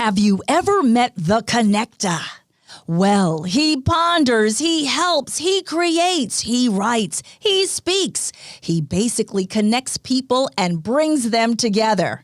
Have you ever met the connector? Well, he ponders, he helps, he creates, he writes, he speaks. He basically connects people and brings them together.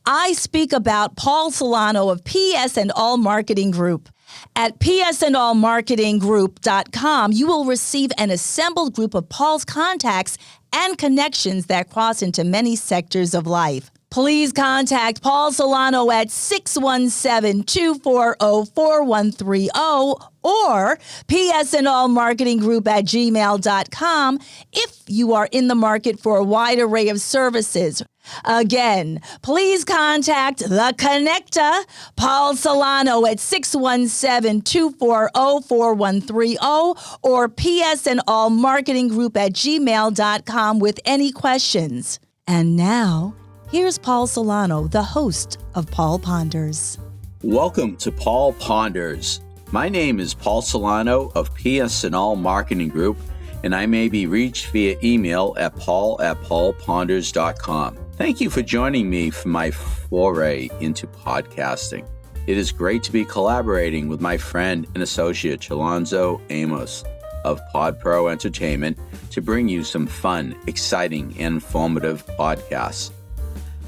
I speak about Paul Solano of PS and All Marketing Group. At psandallmarketinggroup.com, you will receive an assembled group of Paul's contacts and connections that cross into many sectors of life. Please contact Paul Solano at 617-240-4130 or psandallmarketinggroup@gmail.com if you are in the market for a wide array of services. Again, please contact The Connector, Paul Solano at 617-240-4130 or psandallmarketinggroup@gmail.com with any questions. And now, here's Paul Solano, the host of Paul Ponders. Welcome to Paul Ponders. My name is Paul Solano of PS and All Marketing Group, and I may be reached via email at paul@paulponders.com. Thank you for joining me for my foray into podcasting. It is great to be collaborating with my friend and associate Chalonzo Amos of PodPro Entertainment to bring you some fun, exciting, and informative podcasts.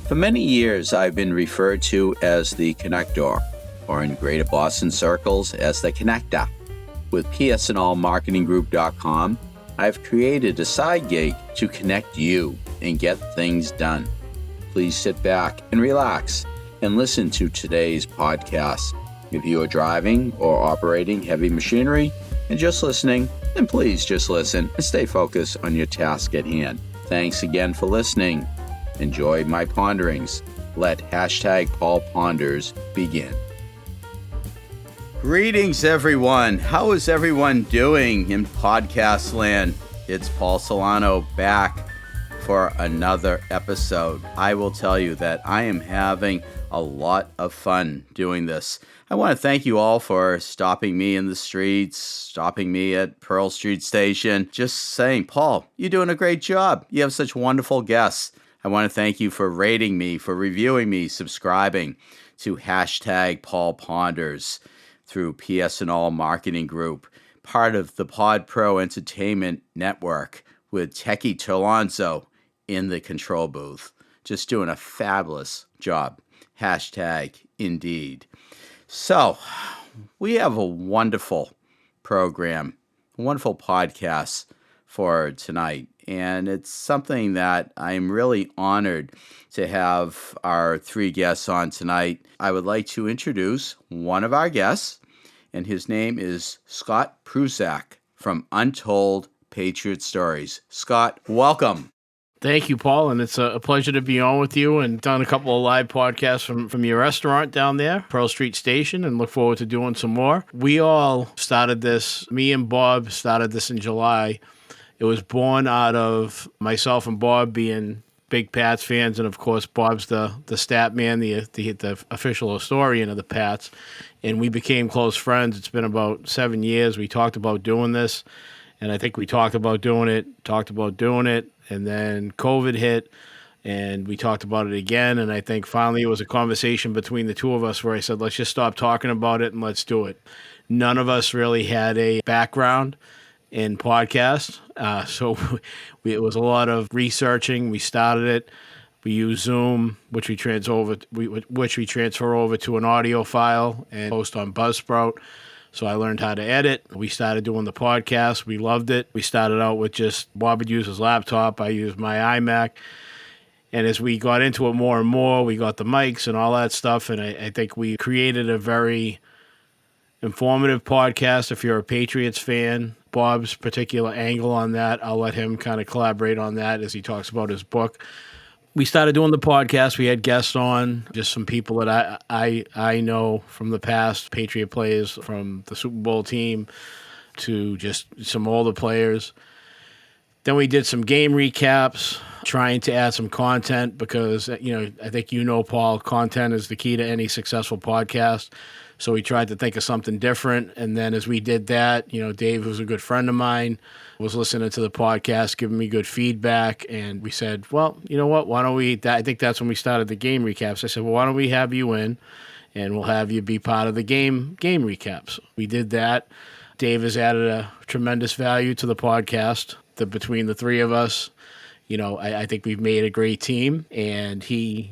For many years, I've been referred to as the Connector, or in Greater Boston circles as the Connector. With psandallmarketinggroup.com, I've created a side gig to connect you and get things done. Please sit back and relax and listen to today's podcast. If you are driving or operating heavy machinery and just listening, then please just listen and stay focused on your task at hand. Thanks again for listening. Enjoy my ponderings. Let #Paul Ponders begin. Greetings, everyone. How is everyone doing in podcast land? It's Paul Solano back for another episode. I will tell you that I am having a lot of fun doing this. I want to thank you all for stopping me in the streets, stopping me at Pearl Street Station, just saying, Paul, you're doing a great job. You have such wonderful guests. I want to thank you for rating me, for reviewing me, subscribing to #Paul Ponders through PS and All Marketing Group, part of the PodPro Entertainment Network with Techie Chalonzo in the control booth. Just doing a fabulous job. #indeed. So, we have a wonderful program, a wonderful podcast for tonight. And it's something that I'm really honored to have our three guests on tonight. I would like to introduce one of our guests, and his name is Scott Prusak from Untold Patriots Stories. Scott, welcome. Thank you, Paul, and it's a pleasure to be on with you and done a couple of live podcasts from your restaurant down there, Pearl Street Station, and look forward to doing some more. We all started this, me and Bob started this in July. It was born out of myself and Bob being big Pats fans, and of course, Bob's the stat man, the official historian of the Pats, and we became close friends. It's been about 7 years. We talked about doing this, and I think we talked about doing it, and then COVID hit, and we talked about it again, and I think finally it was a conversation between the two of us where I said, let's just stop talking about it and let's do it. None of us really had a background in podcasts, so it was a lot of researching. We started it. We use Zoom, which we transfer over to an audio file and post on Buzzsprout. So I learned how to edit. We started doing the podcast. We loved it. We started out with just Bob would use his laptop. I used my iMac. And as we got into it more and more, we got the mics and all that stuff. And I think we created a very informative podcast. If you're a Patriots fan, Bob's particular angle on that, I'll let him kind of collaborate on that as he talks about his book. We started doing the podcast. We had guests on, just some people that I know from the past, Patriot players from the Super Bowl team to just some older players. Then we did some game recaps, trying to add some content because, I think Paul, content is the key to any successful podcast. So we tried to think of something different. And then as we did that, Dave, who's a good friend of mine, was listening to the podcast, giving me good feedback. And we said, well, you know what? Why don't we, I think that's when we started the game recaps. I said, well, why don't we have you in and we'll have you be part of the game recaps. We did that. Dave has added a tremendous value to the podcast. Between the three of us, I think we've made a great team, and he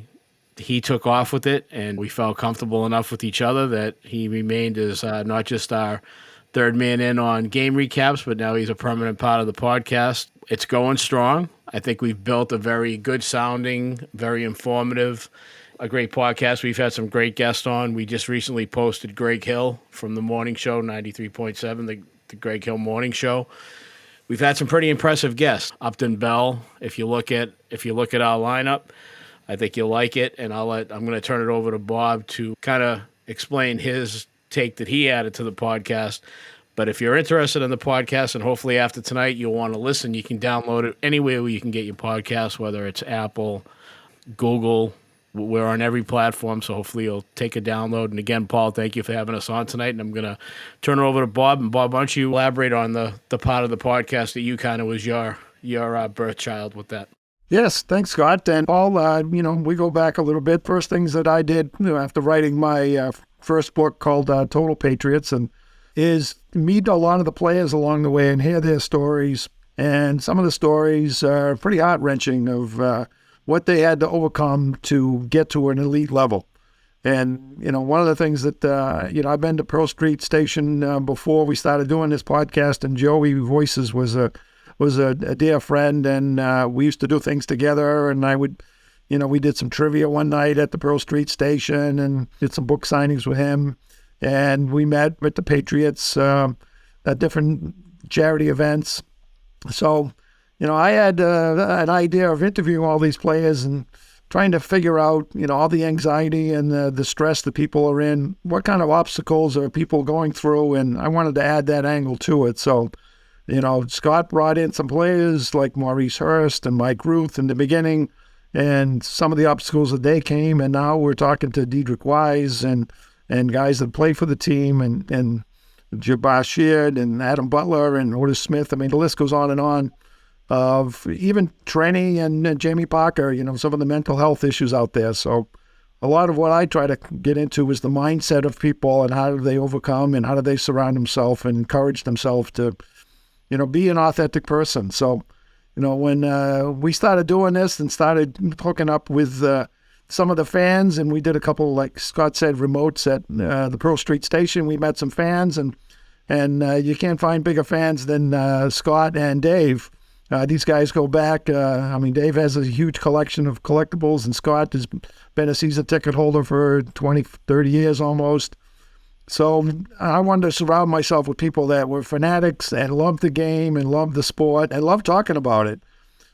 took off with it, and we felt comfortable enough with each other that he remained as not just our third man in on game recaps, but now he's a permanent part of the podcast. It's going strong. I think we've built a very good sounding, very informative, a great podcast. We've had some great guests on. We just recently posted Greg Hill from the morning show, 93.7, the Greg Hill morning show. We've had some pretty impressive guests. Upton Bell, if you look at our lineup, I think you'll like it, and I'm going to turn it over to Bob to kind of explain his take that he added to the podcast. But if you're interested in the podcast, and hopefully after tonight you'll want to listen, you can download it anywhere where you can get your podcast, whether it's Apple, Google. We're on every platform, so hopefully you'll take a download. And again, Paul, thank you for having us on tonight. And I'm going to turn it over to Bob. And Bob, why don't you elaborate on the part of the podcast that you kind of was your birth child with that? Yes, thanks, Scott. And Paul, we go back a little bit. First things that I did after writing my first book called Untold Patriots is meet a lot of the players along the way and hear their stories. And some of the stories are pretty heart-wrenching of what they had to overcome to get to an elite level. And, one of the things that, I've been to Pearl Street Station before we started doing this podcast, and Joey Voices was a dear friend, and we used to do things together, and we did some trivia one night at the Pearl Street Station and did some book signings with him. And we met with the Patriots at different charity events. So, I had an idea of interviewing all these players and trying to figure out, all the anxiety and the stress that people are in, what kind of obstacles are people going through, and I wanted to add that angle to it. So, Scott brought in some players like Maurice Hurst and Mike Ruth in the beginning, and some of the obstacles that they came, and now we're talking to Dedrick Wise and guys that play for the team, and Jabbar Sheard and Adam Butler and Otis Smith. I mean, the list goes on, of even Trenny and Jamie Parker, some of the mental health issues out there. So a lot of what I try to get into is the mindset of people and how do they overcome and how do they surround themselves and encourage themselves to, be an authentic person. So, when we started doing this and started hooking up with some of the fans, and we did a couple, like Scott said, remotes at the Pearl Street Station, we met some fans, and you can't find bigger fans than Scott and Dave. These guys go back. Dave has a huge collection of collectibles, and Scott has been a season ticket holder for 20, 30 years almost. So I wanted to surround myself with people that were fanatics and loved the game and loved the sport and loved talking about it.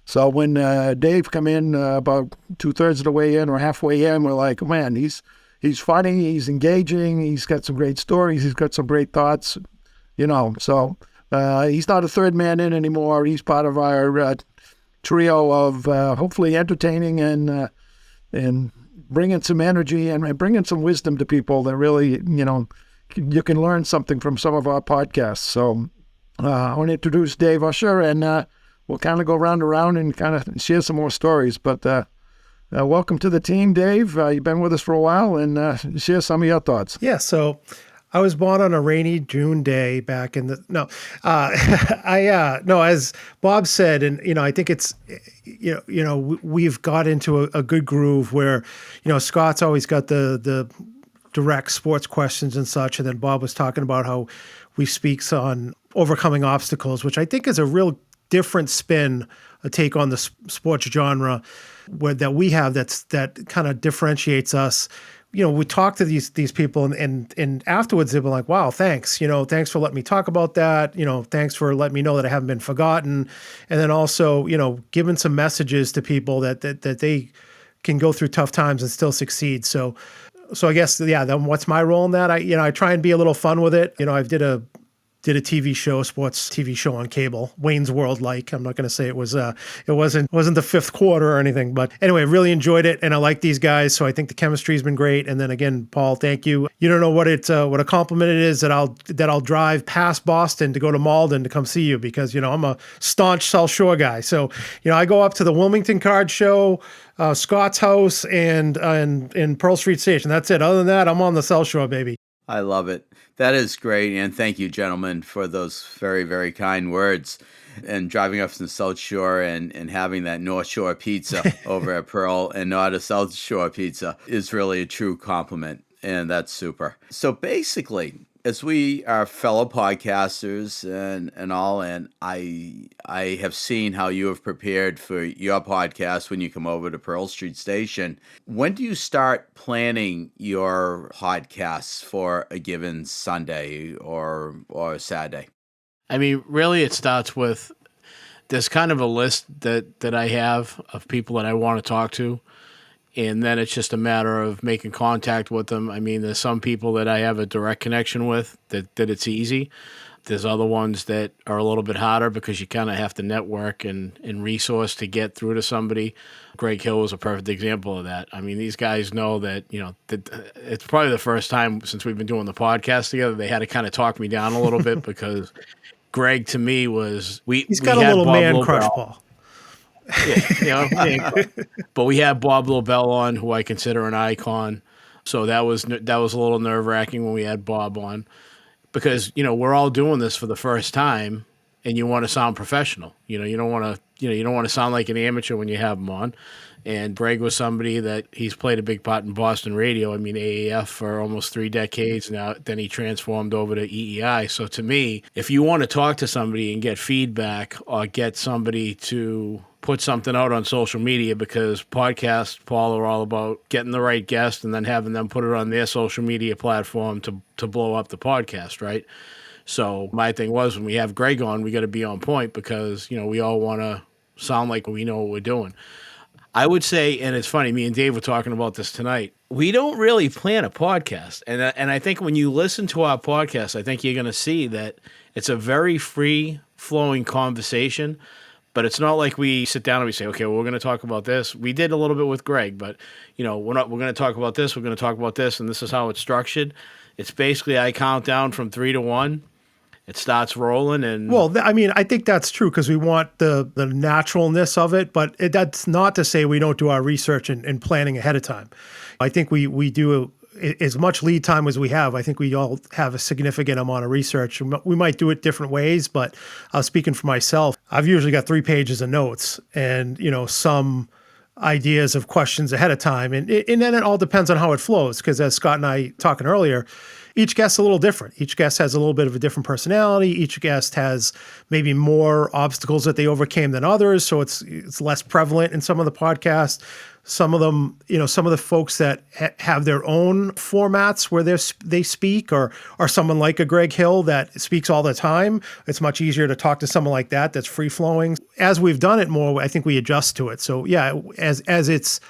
So when Dave come in about 2/3 of the way in or halfway in, we're like, man, he's funny, he's engaging, he's got some great stories, he's got some great thoughts, So he's not a third man in anymore. He's part of our trio of hopefully entertaining and bringing some energy and bringing some wisdom to people that really, you can learn something from some of our podcasts. So I want to introduce Dave Usher, and we'll kind of go round and round and kind of share some more stories. But welcome to the team, Dave. You've been with us for a while, and share some of your thoughts. Yeah, so I was born on a rainy June day back in the, as Bob said, and, I think it's, we've got into a good groove where, Scott's always got the direct sports questions and such. And then Bob was talking about how we speaks on overcoming obstacles, which I think is a real different spin, a take on the sports genre that we have that kind of differentiates us. We talk to these people and afterwards they've been like, wow, thanks. Thanks for letting me talk about that. Thanks for letting me know that I haven't been forgotten. And then also, giving some messages to people that they can go through tough times and still succeed. So I guess, then what's my role in that? I try and be a little fun with it. I did a did a TV show, sports TV show on cable, Wayne's World. Like, I'm not going to say it wasn't the fifth quarter or anything, but anyway, really enjoyed it, and I like these guys, so I think the chemistry's been great. And then again, Paul, thank you. You don't know what a compliment it is that I'll drive past Boston to go to Malden to come see you, because I'm a staunch South Shore guy. So I go up to the Wilmington Card Show, Scott's house, and in Pearl Street Station. That's it. Other than that, I'm on the South Shore, baby. I love it. That is great. And thank you, gentlemen, for those very, very kind words. And driving up from the South Shore and having that North Shore pizza over at Pearl and not a South Shore pizza is really a true compliment. And that's super. So basically, as we are fellow podcasters and all, and I have seen how you have prepared for your podcast when you come over to Pearl Street Station. When do you start planning your podcasts for a given Sunday or Saturday? I mean, really, it starts with there's kind of a list that I have of people that I want to talk to. And then it's just a matter of making contact with them. I mean, there's some people that I have a direct connection with that it's easy. There's other ones that are a little bit harder because you kind of have to network and resource to get through to somebody. Greg Hill was a perfect example of that. I mean, these guys know that, that it's probably the first time since we've been doing the podcast together, they had to kind of talk me down a little bit because Greg, to me, he's got a little man crush, Paul. Yeah, but we had Bob Lobel on, who I consider an icon. So that was a little nerve-wracking when we had Bob on, because we're all doing this for the first time, and you want to sound professional. You don't want to sound like an amateur when you have them on. And Greg was somebody that he's played a big part in Boston radio. I mean, AAF for almost 3 decades now. Then he transformed over to EEI. So to me, if you want to talk to somebody and get feedback or get somebody to put something out on social media, because podcasts, Paul, are all about getting the right guest and then having them put it on their social media platform to blow up the podcast, right? So my thing was, when we have Greg on, we got to be on point, because, we all want to sound like we know what we're doing. I would say, and it's funny, me and Dave were talking about this tonight, we don't really plan a podcast. And I think when you listen to our podcast, I think you're going to see that it's a very free-flowing conversation, but it's not like we sit down and we say, okay, well, we're going to talk about this. We did a little bit with Greg, but, we're going to talk about this, we're going to talk about this, and this is how it's structured. It's basically I count down from 3 to 1. It starts rolling, and I think that's true, because we want the naturalness of it, but that's not to say we don't do our research and planning ahead of time. I think we do as much lead time as we have. I think we all have a significant amount of research. We might do it different ways, but speaking for myself, I've usually got 3 pages of notes and some ideas of questions ahead of time, and then it all depends on how it flows, because as Scott and I talking earlier, each guest's a little different. Each guest has a little bit of a different personality. Each guest has maybe more obstacles that they overcame than others, so it's less prevalent in some of the podcasts. Some of them, some of the folks that have their own formats where they speak, or someone like a Greg Hill that speaks all the time. It's much easier to talk to someone like that that's free-flowing. As we've done it more, I think we adjust to it. So yeah, as it's,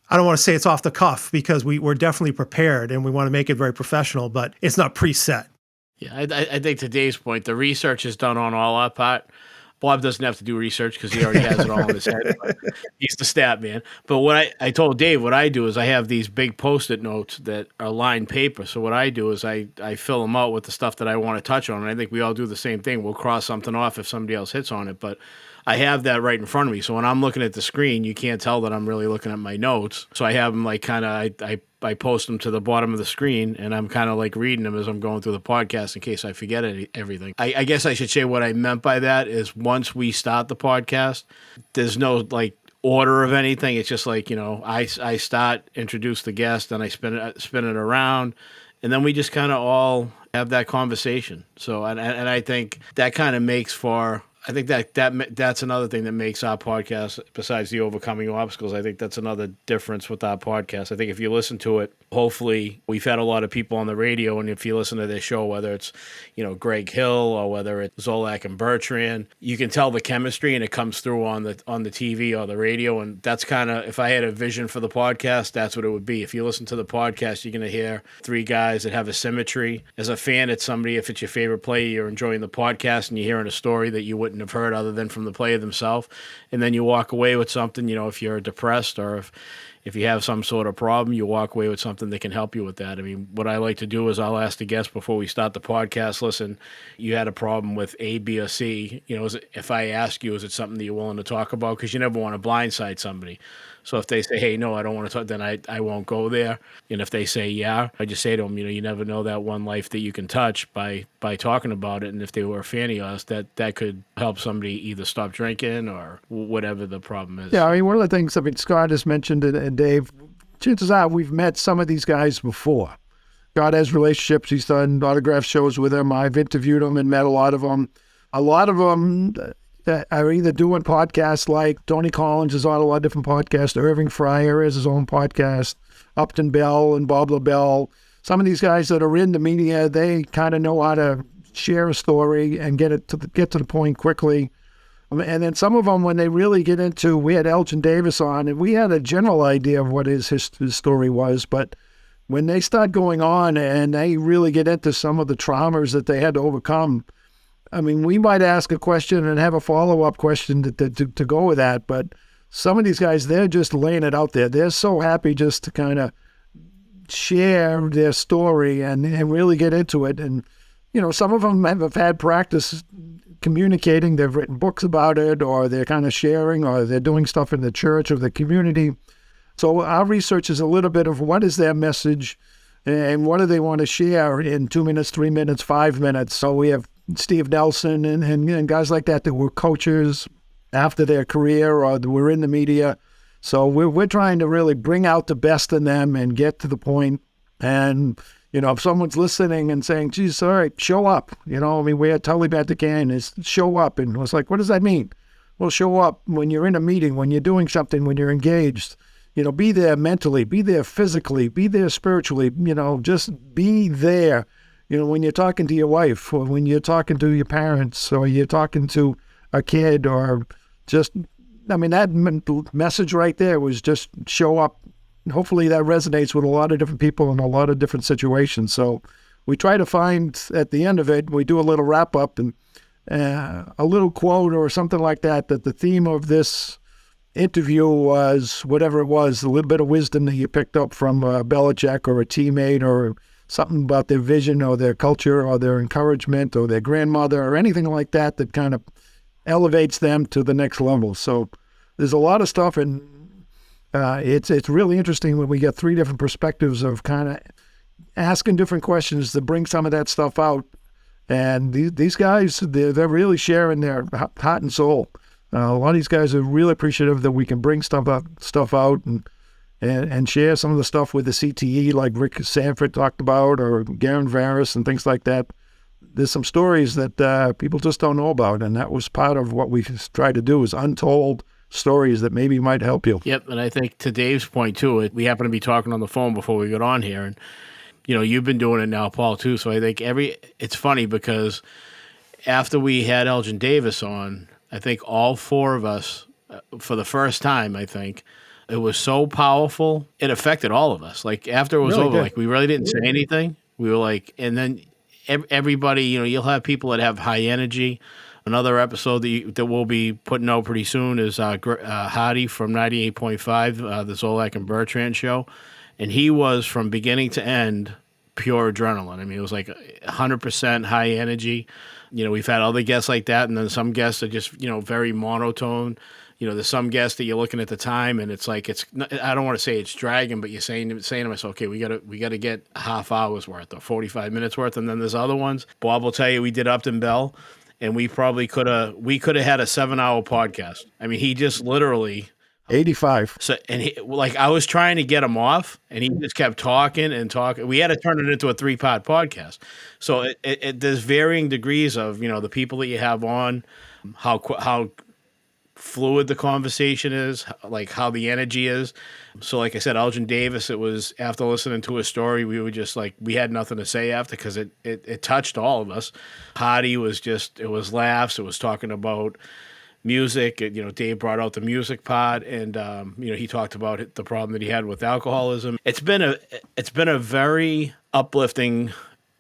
I don't want to say it's off the cuff, because we're definitely prepared and we want to make it very professional, but it's not preset. Yeah, I think to Dave's point, the research is done on all our part. Bob doesn't have to do research because he already has it all in his head. He's the stat man. But what I told Dave, what I do is I have these big Post-it notes that are lined paper. So what I do is I fill them out with the stuff that I want to touch on. And I think we all do the same thing. We'll cross something off if somebody else hits on it. But I have that right in front of me. So when I'm looking at the screen, you can't tell that I'm really looking at my notes. So I have them like kind of, I post them to the bottom of the screen, and I'm kind of like reading them as I'm going through the podcast in case I forget everything. I guess I should say what I meant by that is once we start the podcast, there's no like order of anything. It's just like, I start, introduce the guest, and I spin it around, and then we just kind of all have that conversation. So, and I think that kind of makes for I think that's another thing that makes our podcast, besides the overcoming obstacles. I think that's another difference with our podcast. I think if you listen to it, hopefully we've had a lot of people on the radio, and if you listen to their show, whether it's, Greg Hill or whether it's Zolak and Bertrand, you can tell the chemistry, and it comes through on the TV or the radio. And that's kind of, if I had a vision for the podcast, that's what it would be. If you listen to the podcast, you're going to hear three guys that have a symmetry. As a fan, it's somebody, if it's your favorite player, you're enjoying the podcast and you're hearing a story that you wouldn't have heard other than from the player themselves. And then you walk away with something, if you're depressed or if you have some sort of problem, you walk away with something that can help you with that. I mean, what I like to do is I'll ask the guest before we start the podcast, listen, you had a problem with A, B, or C. If I ask you, is it something that you're willing to talk about? Because you never want to blindside somebody. So if they say, hey, no, I don't want to talk, then I won't go there. And if they say, yeah, I just say to them, you never know that one life that you can touch by talking about it. And if they were a fan of us, that could help somebody either stop drinking or whatever the problem is. Yeah, I mean, one of the things, Scott has mentioned, and Dave, chances are we've met some of these guys before. Scott has relationships. He's done autograph shows with them. I've interviewed them and met a lot of them. A lot of them that are either doing podcasts like Tony Collins is on a lot of different podcasts. Irving Fryer has his own podcast. Upton Bell and Bob LaBelle. Some of these guys that are in the media, they kind of know how to share a story and get to the point quickly. And then some of them, when they really get into, we had Elgin Davis on, and we had a general idea of what his story was, but when they start going on and they really get into some of the traumas that they had to overcome, I mean, we might ask a question and have a follow-up question to go with that, but some of these guys, they're just laying it out there. They're so happy just to kind of share their story and really get into it. And, some of them have had practice communicating. They've written books about it, or they're kind of sharing, or they're doing stuff in the church or the community. So our research is a little bit of what is their message and what do they want to share in 2 minutes, 3 minutes, 5 minutes. So we have Steve Nelson and guys like that were coaches after their career or were in the media. So we're trying to really bring out the best in them and get to the point. And, if someone's listening and saying, geez, all right, show up. We had Tully Batacan is show up. And I was like, what does that mean? Well, show up when you're in a meeting, when you're doing something, when you're engaged. Be there mentally, be there physically, be there spiritually, just be there. When you're talking to your wife or when you're talking to your parents or you're talking to a kid or just, that message right there was just show up. Hopefully that resonates with a lot of different people in a lot of different situations. So we try to find at the end of it, we do a little wrap up and a little quote or something like that the theme of this interview was whatever it was, a little bit of wisdom that you picked up from Belichick or a teammate or something about their vision or their culture or their encouragement or their grandmother or anything like that kind of elevates them to the next level. So there's a lot of stuff, and it's really interesting when we get three different perspectives of kind of asking different questions to bring some of that stuff out. And these guys, they're really sharing their heart and soul. A lot of these guys are really appreciative that we can bring stuff out and share some of the stuff with the CTE, like Rick Sanford talked about, or Garen Varus and things like that. There's some stories that people just don't know about, and that was part of what we tried to do, is untold stories that maybe might help you. Yep, and I think to Dave's point too, we happen to be talking on the phone before we got on here, and you've been doing it now, Paul, too. So I think it's funny because after we had Elgin Davis on, I think all four of us, for the first time, I think, it was so powerful, it affected all of us. Like, after it was Really over, did. like, we really didn't say anything. We were like, and then everybody, you'll have people that have high energy. Another episode that we'll be putting out pretty soon is Hardy from 98.5, the Zolak and Bertrand show. And he was, from beginning to end, pure adrenaline. I mean, it was like 100% high energy. We've had other guests like that, and then some guests are just, very monotone. There's some guests that you're looking at the time, and it's like, I don't want to say it's dragging, but you're saying to myself, okay, we gotta get a half hour's worth or 45 minutes worth. And then there's other ones. Bob will tell you, we did Upton Bell, and we probably could have had a 7-hour podcast. I mean, he just literally 85. So, and I was trying to get him off, and he just kept talking and talking. We had to turn it into a 3-part podcast. So there's varying degrees of, the people that you have on. how fluid the conversation is, like how the energy is. So like I said, Elgin Davis, it was after listening to his story, we were just like, we had nothing to say after because it touched all of us. Hardy was just, it was laughs. It was talking about music. Dave brought out the music part, and he talked about the problem that he had with alcoholism. It's been a very uplifting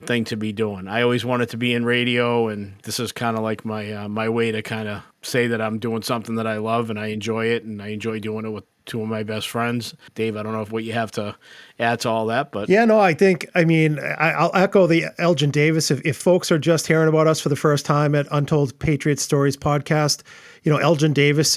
thing to be doing. I always wanted to be in radio, and this is kind of like my way to kind of say that I'm doing something that I love and I enjoy it, and I enjoy doing it with two of my best friends. Dave, I don't know what you have to add to all that, but yeah, no, I'll echo the Elgin Davis. If folks are just hearing about us for the first time at Untold Patriots Stories podcast, Elgin Davis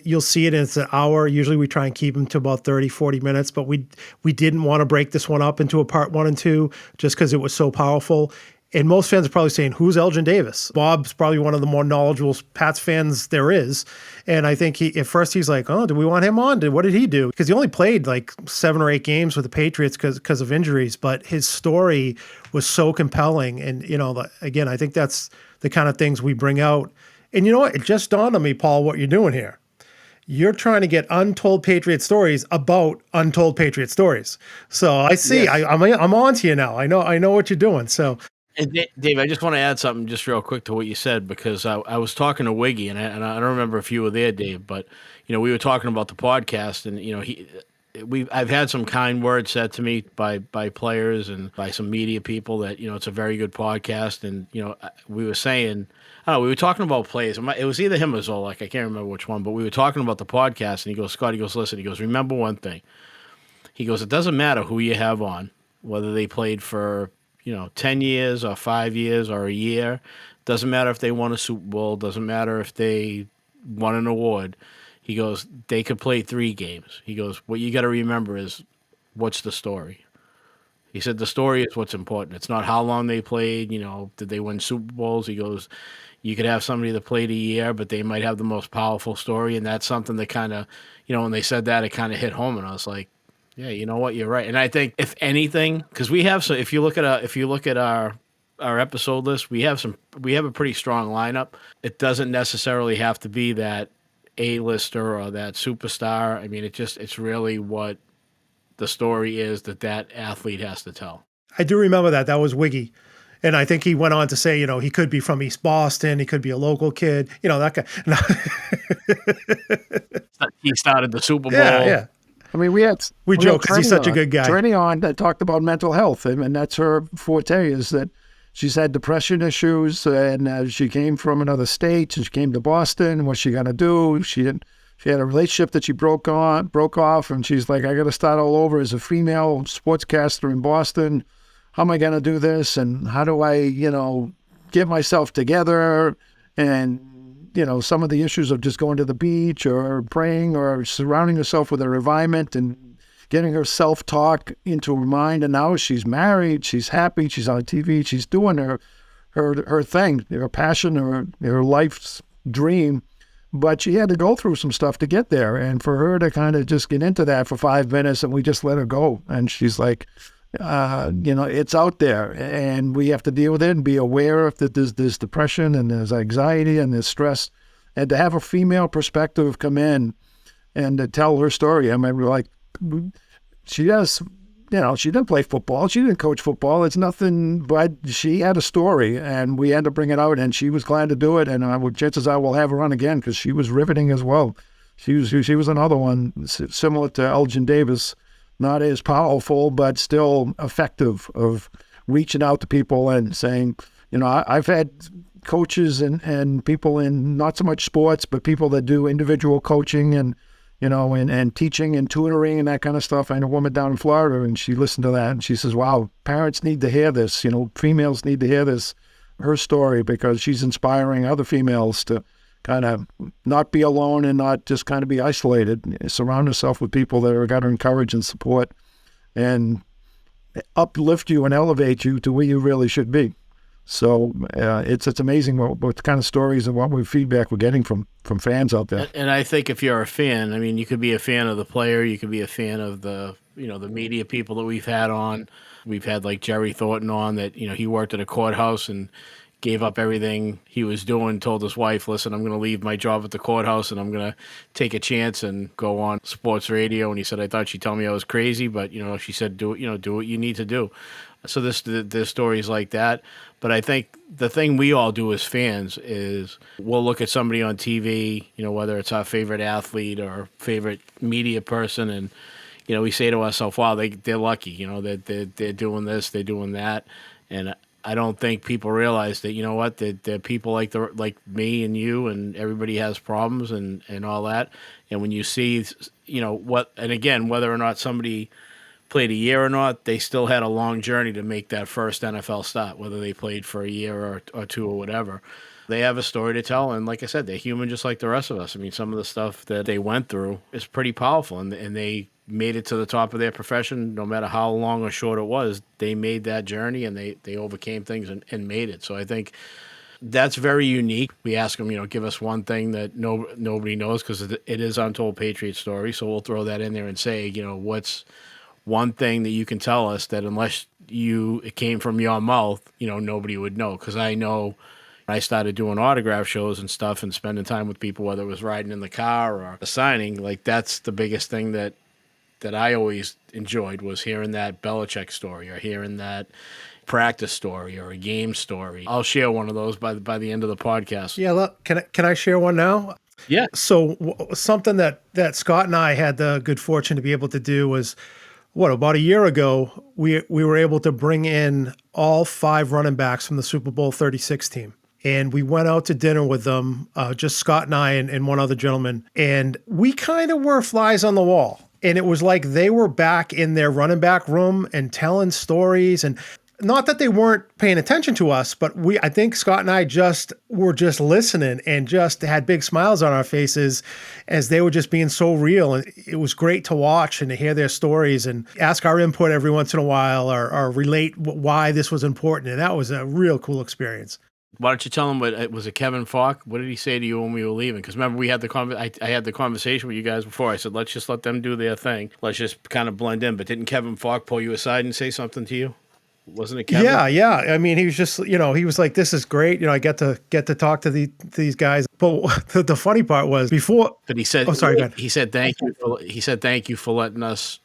you'll see it, and it's an hour. Usually we try and keep them to about 30, 40 minutes, but we didn't want to break this one up into a part 1 and 2 just because it was so powerful. And most fans are probably saying, who's Elgin Davis? Bob's probably one of the more knowledgeable Pats fans there is. And I think at first he's like, oh, do we want him on? What did he do? Because he only played like 7 or 8 games with the Patriots because of injuries. But his story was so compelling. And, again, I think that's the kind of things we bring out. And you know what? It just dawned on me, Paul, what you're doing here. You're trying to get Untold Patriot Stories about Untold Patriot Stories. So I see. Yes. I'm on to you now. I know what you're doing. So. And Dave, I just want to add something just real quick to what you said, because I was talking to Wiggy, and I don't remember if you were there, Dave, but we were talking about the podcast, and I've had some kind words said to me by players and by some media people that it's a very good podcast, and we were saying, I don't know, we were talking about players. It was either him or Zolak, I can't remember which one, but we were talking about the podcast, and he goes, Scott, listen, remember one thing. He goes, it doesn't matter who you have on, whether they played for 10 years or 5 years or a year. Doesn't matter if they won a Super Bowl. Doesn't matter if they won an award. He goes, they could play 3 games. He goes, what you got to remember is, what's the story? He said, the story is what's important. It's not how long they played. Did they win Super Bowls? He goes, you could have somebody that played a year, but they might have the most powerful story. And that's something that kind of, when they said that, it kind of hit home. And I was like, yeah, you know what? You're right. And I think if anything, because we have so if you look at our episode list, we have a pretty strong lineup. It doesn't necessarily have to be that A-lister or that superstar. I mean, it's really what the story is that athlete has to tell. I do remember that. That was Wiggy. And I think he went on to say, he could be from East Boston. He could be a local kid. That guy. He started the Super Bowl. Yeah. I mean, we joke because he's such a good guy. Training on that talked about mental health, and that's her forte, is that she's had depression issues, and she came from another state, and she came to Boston. What's she gonna do? She had a relationship that she broke off, and she's like, I got to start all over as a female sportscaster in Boston. How am I gonna do this? And how do I, get myself together? And some of the issues of just going to the beach or praying or surrounding herself with her environment and getting her self-talk into her mind. And now she's married, she's happy, she's on TV, she's doing her thing, her passion, her life's dream. But she had to go through some stuff to get there. And for her to kind of just get into that for 5 minutes, and we just let her go. And she's like, it's out there, and we have to deal with it and be aware of that there's depression and there's anxiety and there's stress, and to have a female perspective come in and to tell her story. I mean, like, she does, she didn't play football, she didn't coach football, it's nothing, but she had a story, and we had to bring it out, and she was glad to do it, and chances are we'll have her on again because she was riveting as well. She was another one similar to Elgin Davis. Not as powerful, but still effective, of reaching out to people and saying, I've had coaches and people in not so much sports, but people that do individual coaching and, and teaching and tutoring and that kind of stuff. I know a woman down in Florida, and she listened to that and she says, wow, parents need to hear this, females need to hear this, her story, because she's inspiring other females to kind of not be alone and not just kind of be isolated. Surround yourself with people that are going to encourage and support and uplift you and elevate you to where you really should be. So it's amazing what kind of stories and what feedback we're getting from fans out there. And I think if you're a fan, I mean, you could be a fan of the player, you could be a fan of the media people that we've had on. We've had like Jerry Thornton on that, he worked at a courthouse and gave up everything he was doing, told his wife, listen, I'm going to leave my job at the courthouse and I'm going to take a chance and go on sports radio. And he said, I thought she'd tell me I was crazy, but, she said, do it, do what you need to do. So there's stories like that. But I think the thing we all do as fans is we'll look at somebody on TV, whether it's our favorite athlete or favorite media person, and we say to ourselves, wow, they're lucky, that they're doing this, they're doing that. And I don't think people realize that, that they're people like me and you, and everybody has problems and all that. And when you see, and again, whether or not somebody played a year or not, they still had a long journey to make that first NFL start, whether they played for a year or two or whatever. They have a story to tell, and like I said, they're human just like the rest of us. I mean, some of the stuff that they went through is pretty powerful, and they made it to the top of their profession, no matter how long or short it was. They made that journey, and they overcame things and made it. So I think that's very unique. We ask them, give us one thing that nobody knows, because it is Untold Patriots Stories. So we'll throw that in there and say, what's one thing that you can tell us that unless it came from your mouth, nobody would know. Because I know I started doing autograph shows and stuff and spending time with people, whether it was riding in the car or a signing, like that's the biggest thing that I always enjoyed, was hearing that Belichick story or hearing that practice story or a game story. I'll share one of those by the end of the podcast. Yeah, look, can I share one now? Yeah. So something that Scott and I had the good fortune to be able to do was, about a year ago, we were able to bring in all 5 running backs from the Super Bowl 36 team. And we went out to dinner with them, just Scott and I and one other gentleman. And we kind of were flies on the wall. And it was like they were back in their running back room and telling stories. And not that they weren't paying attention to us, but I think Scott and I were just listening and just had big smiles on our faces as they were just being so real. And it was great to watch and to hear their stories and ask our input every once in a while, or relate why this was important. And that was a real cool experience. Why don't you tell him was it Kevin Falk? What did he say to you when we were leaving? Because remember, we had I had the conversation with you guys before. I said, let's just let them do their thing. Let's just kind of blend in. But didn't Kevin Falk pull you aside and say something to you? Wasn't it Kevin? Yeah. I mean, he was just, he was like, this is great. I get to talk to these guys. But the funny part was before. But he said, oh, sorry, go ahead. He said, thank you for letting us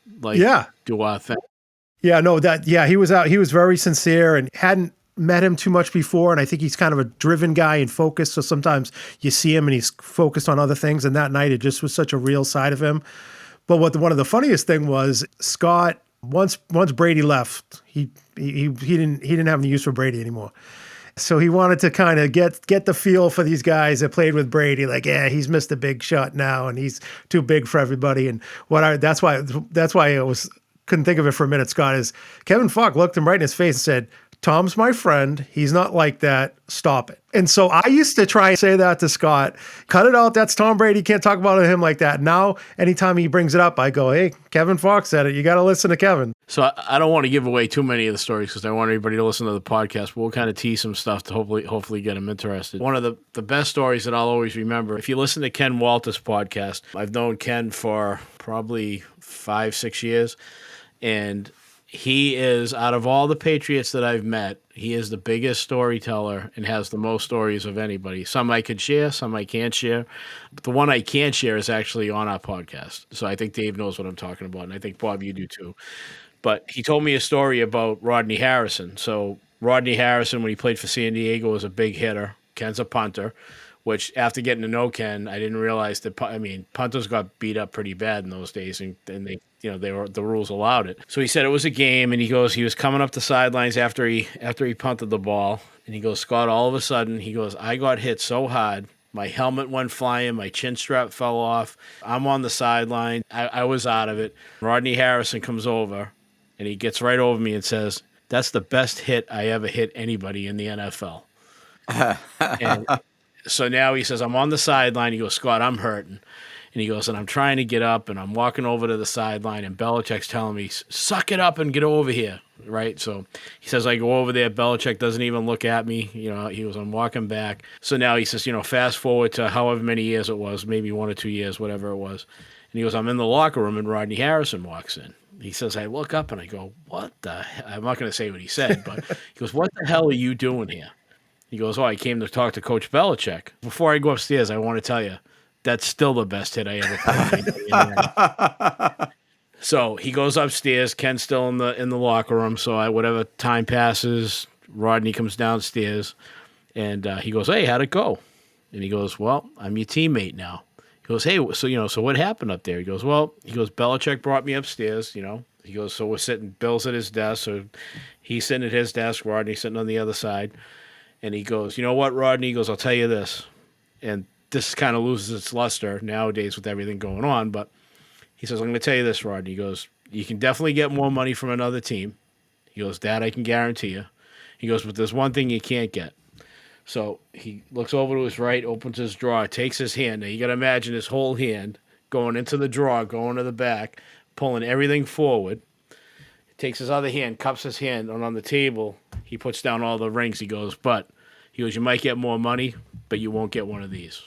do our thing. Yeah, no, he was out. He was very sincere and hadn't met him too much before. And I think he's kind of a driven guy and focused. So sometimes you see him and he's focused on other things. And that night, it just was such a real side of him. But one of the funniest thing was Scott, once Brady left, he didn't have any use for Brady anymore. So he wanted to kind of get the feel for these guys that played with Brady. Like, yeah, he's missed a big shot now, and he's too big for everybody. And that's why I couldn't think of it for a minute. Scott, is Kevin Falk looked him right in his face and said, "Tom's my friend. He's not like that. Stop it." And so I used to try and say that to Scott. Cut it out. That's Tom Brady. Can't talk about him like that. Now, anytime he brings it up, I go, "Hey, Kevin Falk said it. You got to listen to Kevin." So I don't want to give away too many of the stories because I want everybody to listen to the podcast. But we'll kind of tease some stuff to hopefully get them interested. One of the best stories that I'll always remember, if you listen to Ken Walter's podcast, I've known Ken for probably 5-6 years. And he is, out of all the Patriots that I've met, he is the biggest storyteller and has the most stories of anybody. Some I could share, some I can't share. But the one I can share is actually on our podcast. So I think Dave knows what I'm talking about, and I think, Bob, you do too. But he told me a story about Rodney Harrison. So Rodney Harrison, when he played for San Diego, was a big hitter. Ken's a punter, which after getting to know Ken, I didn't realize that, punters got beat up pretty bad in those days, and they, the rules allowed it. So he said it was a game, and he was coming up the sidelines after he punted the ball, and he goes, "Scott, all of a sudden," he goes, "I got hit so hard, my helmet went flying, my chin strap fell off, I'm on the sideline, I was out of it." Rodney Harrison comes over, and he gets right over me and says, "That's the best hit I ever hit anybody in the NFL." And so now he says, I'm on the sideline. He goes, "Scott, I'm hurting." And he goes, and I'm trying to get up, and I'm walking over to the sideline, and Belichick's telling me, "Suck it up and get over here." Right? So he says, I go over there. Belichick doesn't even look at me. He goes, I'm walking back. So now he says, fast forward to however many years it was, maybe 1 or 2 years, whatever it was. And he goes, I'm in the locker room, and Rodney Harrison walks in. He says, I look up and I go, what the hell? I'm not going to say what he said, but he goes, "What the hell are you doing here?" He goes, oh, I came to talk to Coach Belichick. Before I go upstairs, I want to tell you, that's still the best hit I ever played. So he goes upstairs. Ken's still in the locker room. So whatever time passes, Rodney comes downstairs, and he goes, hey, how'd it go? And he goes, well, I'm your teammate now. He goes, hey, so what happened up there? He goes, Belichick brought me upstairs, He goes, so we're sitting, Bill's at his desk, so he's sitting at his desk, Rodney's sitting on the other side. And he goes, you know what, Rodney? He goes, I'll tell you this. And this kind of loses its luster nowadays with everything going on. But he says, I'm going to tell you this, Rodney. He goes, you can definitely get more money from another team. He goes, that I can guarantee you. He goes, but there's one thing you can't get. So he looks over to his right, opens his drawer, takes his hand. Now you got to imagine his whole hand going into the drawer, going to the back, pulling everything forward. Takes his other hand, cups his hand, and on the table, he puts down all the rings. He goes, you might get more money, but you won't get one of these.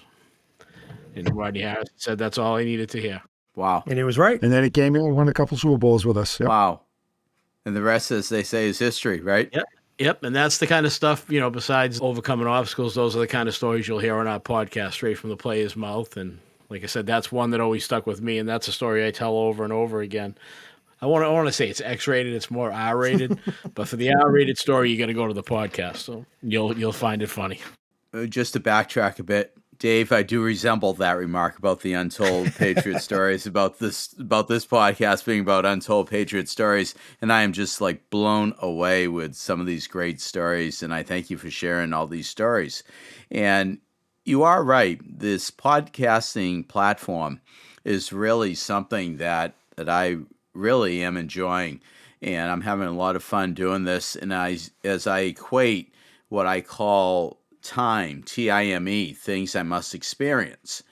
And Rodney Harrison said that's all I needed to hear. Wow. And he was right. And then he came here and won a couple Super Bowls with us. Yep. Wow. And the rest, as they say, is history, right? Yep. And that's the kind of stuff, besides overcoming obstacles, those are the kind of stories you'll hear on our podcast straight from the player's mouth. And like I said, that's one that always stuck with me. And that's a story I tell over and over again. I want to say it's X-rated, it's more R-rated, but for the R-rated story, you got to go to the podcast, so you'll find it funny. Just to backtrack a bit, Dave, I do resemble that remark about the Untold Patriot Stories, about this podcast being about Untold Patriot Stories, and I am just like blown away with some of these great stories, and I thank you for sharing all these stories. And you are right, this podcasting platform is really something that I really am enjoying, and I'm having a lot of fun doing this. And as I equate what I call time, T-I-M-E, things I must experience,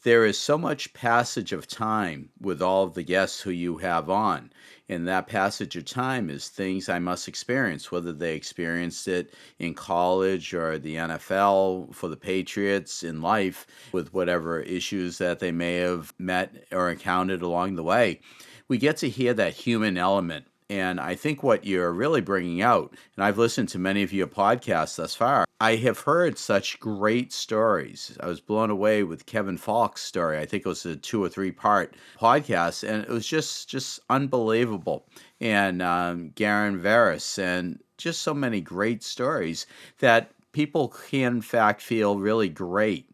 there is so much passage of time with all of the guests who you have on. And that passage of time is things I must experience, whether they experienced it in college or the NFL, for the Patriots, in life, with whatever issues that they may have met or encountered along the way. We get to hear that human element. And I think what you're really bringing out, and I've listened to many of your podcasts thus far, I have heard such great stories. I was blown away with Kevin Falk's story. I think it was a 2 or 3 part podcast, and it was just unbelievable. And Garen Veris, and just so many great stories that people can, in fact, feel really great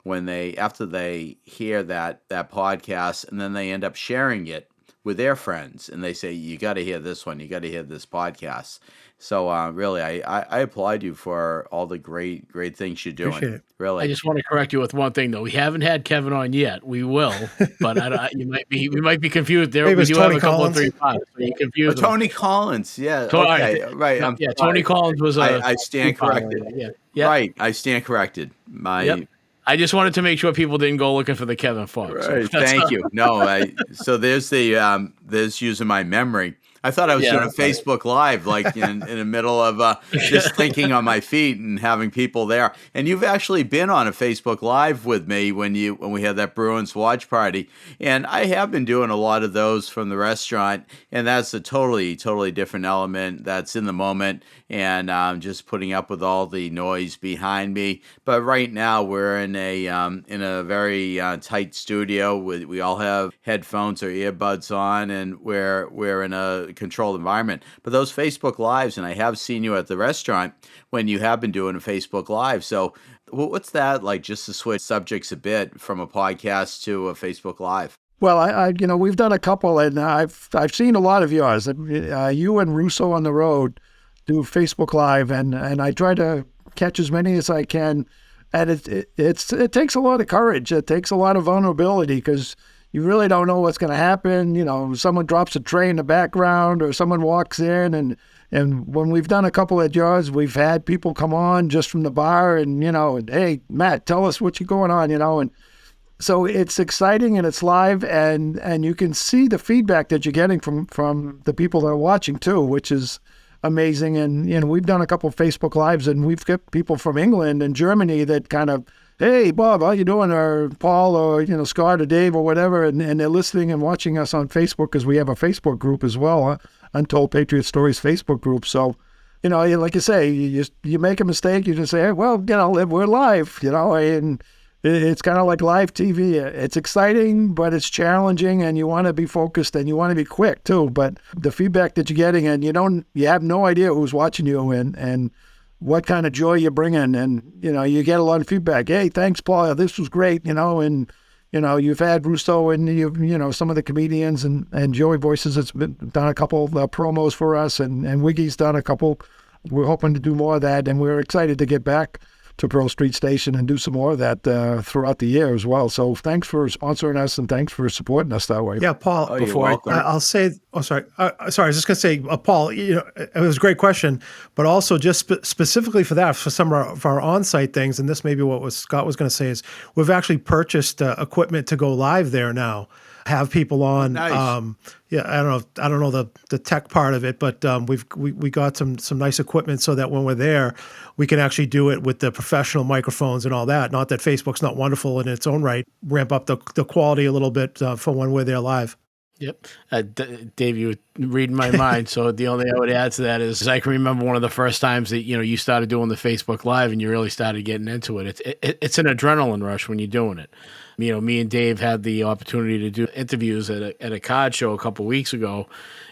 when after they hear that podcast, and then they end up sharing it with their friends, and they say, you got to hear this one, you got to hear this podcast. So really, I applaud you for all the great things you're doing. Appreciate it. Really. I just want to correct you with one thing, though. We haven't had Kevin on yet. We will, but we might be confused. There, we do have a couple of 3 pods. So you confused Tony Collins, yeah. Okay, right. I'm sorry. Tony Collins was I stand corrected. Yeah. Right, I stand corrected. Yep. I just wanted to make sure people didn't go looking for the Kevin Fox. Right. Thank you. No, so there's there's using my memory. I thought I was doing a Facebook Live, like in the middle of just thinking on my feet and having people there. And you've actually been on a Facebook Live with me when we had that Bruins watch party. And I have been doing a lot of those from the restaurant, and that's a totally different element. That's in the moment, and just putting up with all the noise behind me. But right now we're in a very tight studio. We all have headphones or earbuds on, and we're in a controlled environment. But those Facebook Lives, and I have seen you at the restaurant when you have been doing a Facebook Live. So what's that like, just to switch subjects a bit from a podcast to a Facebook Live? Well, I we've done a couple, and I've seen a lot of yours. You and Russo on the road do Facebook Live, and I try to catch as many as I can. And it takes a lot of courage. It takes a lot of vulnerability, because you really don't know what's going to happen. Someone drops a tray in the background, or someone walks in. And when we've done a couple of yours, we've had people come on just from the bar and hey, Matt, tell us what's going on, And so it's exciting, and it's live, and you can see the feedback that you're getting from the people that are watching too, which is amazing. And we've done a couple of Facebook Lives, and we've got people from England and Germany that kind of, hey, Bob, how you doing? Or Paul, or Scott or Dave or whatever, and they're listening and watching us on Facebook, because we have a Facebook group as well, Untold Patriots Stories Facebook group. So like you say, you make a mistake, you just say, hey, well, we're live, and it's kind of like live TV. It's exciting, but it's challenging, and you want to be focused and you want to be quick too. But the feedback that you're getting, and you have no idea who's watching you and what kind of joy you're bringing, and you get a lot of feedback. Hey, thanks, Paul. This was great, and you've had Russo and you've some of the comedians and Joey Voices has done a couple of promos for us, and Wiggy's done a couple. We're hoping to do more of that, and we're excited to get back to Pearl Street Station and do some more of that throughout the year as well. So thanks for sponsoring us and thanks for supporting us that way. Yeah, Paul. Oh, you're welcome. I'll say. Oh, sorry. Sorry, I was just going to say, Paul. It was a great question, but also just specifically for that, for some of our on-site things, and this may be what Scott was going to say is we've actually purchased equipment to go live there now. Have people on. Nice. I don't know the tech part of it, but we got some nice equipment so that when we're there, we can actually do it with the professional microphones and all that. Not that Facebook's not wonderful in its own right. Ramp up the quality a little bit for when we're there live. Yep. Dave, you were reading my mind. So the only thing I would add to that is I can remember one of the first times that, you started doing the Facebook Live and you really started getting into it. It's an adrenaline rush when you're doing it. Me and Dave had the opportunity to do interviews at a card show a couple weeks ago,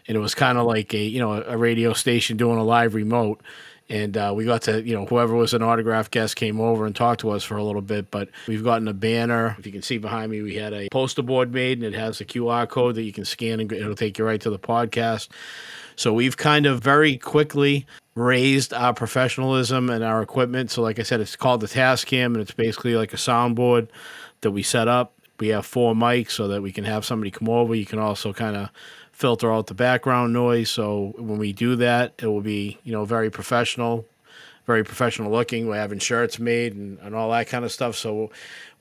and it was kind of like a radio station doing a live remote. And we got to, whoever was an autograph guest came over and talked to us for a little bit. But we've gotten a banner. If you can see behind me, we had a poster board made, and it has a QR code that you can scan, and it'll take you right to the podcast. So we've kind of very quickly raised our professionalism and our equipment. So like I said, it's called the Tascam, and it's basically like a soundboard that we set up. We have 4 mics so that we can have somebody come over. You can also kind of filter out the background noise. So when we do that, it will be, very professional looking. We're having shirts made and all that kind of stuff. So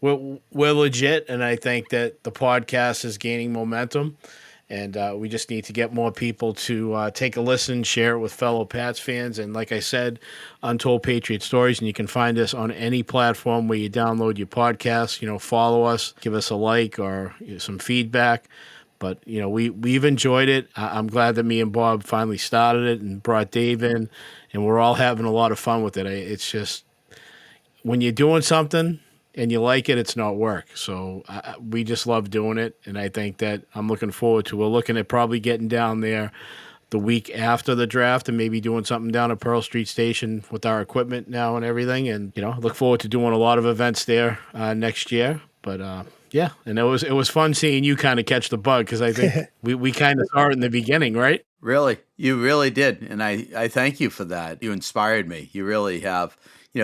we're legit. And I think that the podcast is gaining momentum. And we just need to get more people to take a listen, share it with fellow Pats fans. And like I said, Untold Patriots Stories, and you can find us on any platform where you download your podcasts. Follow us, give us a like or some feedback. But, we've enjoyed it. I'm glad that me and Bob finally started it and brought Dave in, and we're all having a lot of fun with it. It's just when you're doing something and you like it, it's not work. So we just love doing it, and I think that I'm looking forward to. We're looking at probably getting down there the week after the draft and maybe doing something down at Pearl Street Station with our equipment now and everything. And, look forward to doing a lot of events there next year. But, yeah, and it was fun seeing you kind of catch the bug because I think we kind of saw it in the beginning, right? Really, you really did, and I thank you for that. You inspired me. You really have.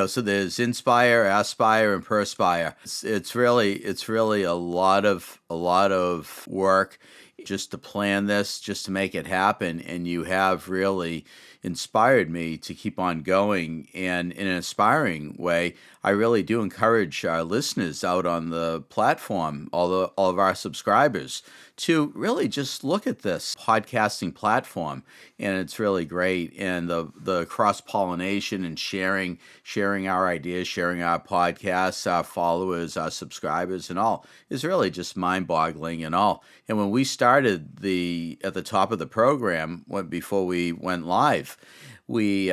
So there's Inspire, Aspire, and Perspire. It's really a lot of work just to plan this, just to make it happen, and you have really inspired me to keep on going. And in an inspiring way, I really do encourage our listeners out on the platform, all of our subscribers, to really just look at this podcasting platform, and it's really great. And the cross-pollination and sharing our ideas, sharing our podcasts, our followers, our subscribers, and all is really just mind-boggling and all. And when we started at the top of the program, before we went live, we